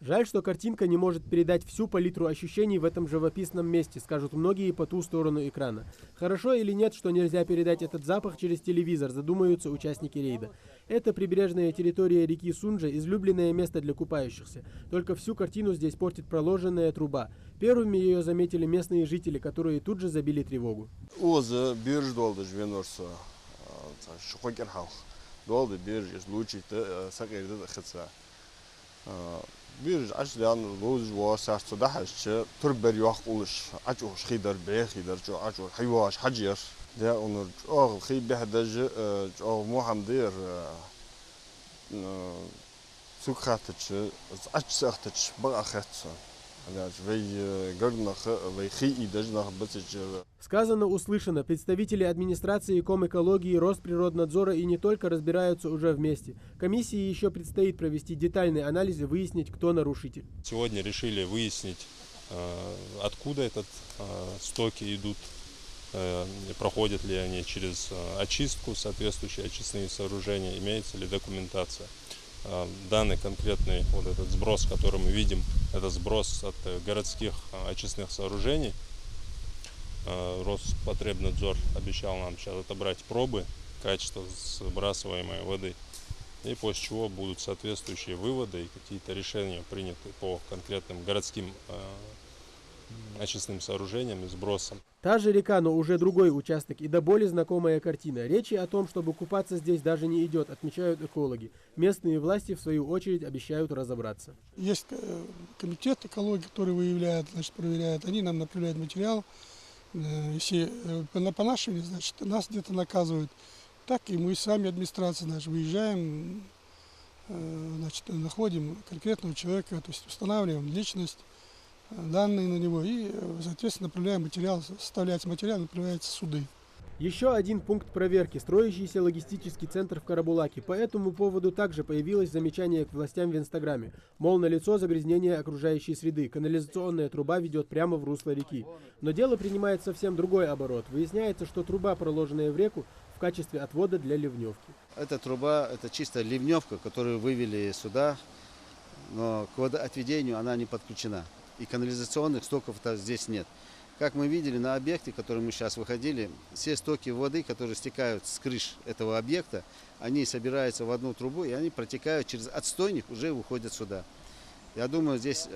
Жаль, что картинка не может передать всю палитру ощущений в этом живописном месте, скажут многие по ту сторону экрана. Хорошо или нет, что нельзя передать этот запах через телевизор, задумаются участники рейда. Это прибрежная территория реки Сунжа, излюбленное место для купающихся. Только всю картину здесь портит проложенная труба. Первыми ее заметили местные жители, которые тут же забили тревогу. Bir açlayan loz wasart so dahash turber yoq ulush achuh khidar be khidar jo achuh haywash hajir da onur og khib behdaj og muhamdir sukhatch achsachtch bagakhatsa Сказано, услышано. Представители администрации Комэкологии, Росприроднадзора и не только разбираются уже вместе. Комиссии еще предстоит провести детальный анализ и выяснить, кто нарушитель. Сегодня решили выяснить, откуда этот стоки идут, проходят ли они через очистку, соответствующие очистные сооружения, имеется ли документация. Данный конкретный вот этот сброс, который мы видим, это сброс от городских очистных сооружений. Роспотребнадзор обещал нам сейчас отобрать пробы качества сбрасываемой воды. И после чего будут соответствующие выводы и какие-то решения приняты по конкретным городским очистным сооружениям и сбросам. Та же река, но уже другой участок и до боли знакомая картина. Речи о том, чтобы купаться здесь, даже не идет, отмечают экологи. Местные власти, в свою очередь, обещают разобраться. Есть комитет экологии, который выявляет, значит, проверяет. Они нам направляют материал. Если по нашей, значит, нас где-то наказывают. Так и мы сами, администрация, значит, выезжаем, значит, находим конкретного человека, то есть устанавливаем личность, данные на него и, соответственно, направляем материал, составляется материал, направляется в суды. Еще один пункт проверки – строящийся логистический центр в Карабулаке. По этому поводу также появилось замечание к властям в Инстаграме. Мол, налицо загрязнение окружающей среды. Канализационная труба ведет прямо в русло реки. Но дело принимает совсем другой оборот. Выясняется, что труба, проложенная в реку, в качестве отвода для ливневки. Эта труба – это чисто ливневка, которую вывели сюда, но к водоотведению она не подключена. И канализационных стоков-то здесь нет. Как мы видели на объекте, который мы сейчас выходили, все стоки воды, которые стекают с крыш этого объекта, они собираются в одну трубу и они протекают через отстойник, уже выходят сюда. Я думаю, здесь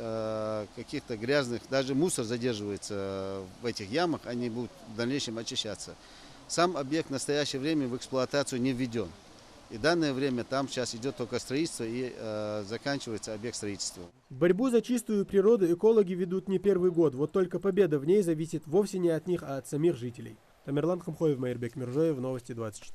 каких-то грязных, даже мусор задерживается в этих ямах, они будут в дальнейшем очищаться. Сам объект в настоящее время в эксплуатацию не введен. И в данное время там сейчас идет только строительство и заканчивается объект строительства. Борьбу за чистую природу экологи ведут не первый год. Вот только победа в ней зависит вовсе не от них, а от самих жителей. Тамерлан Хамхоев, Майрбек Миржоев, Новости 24.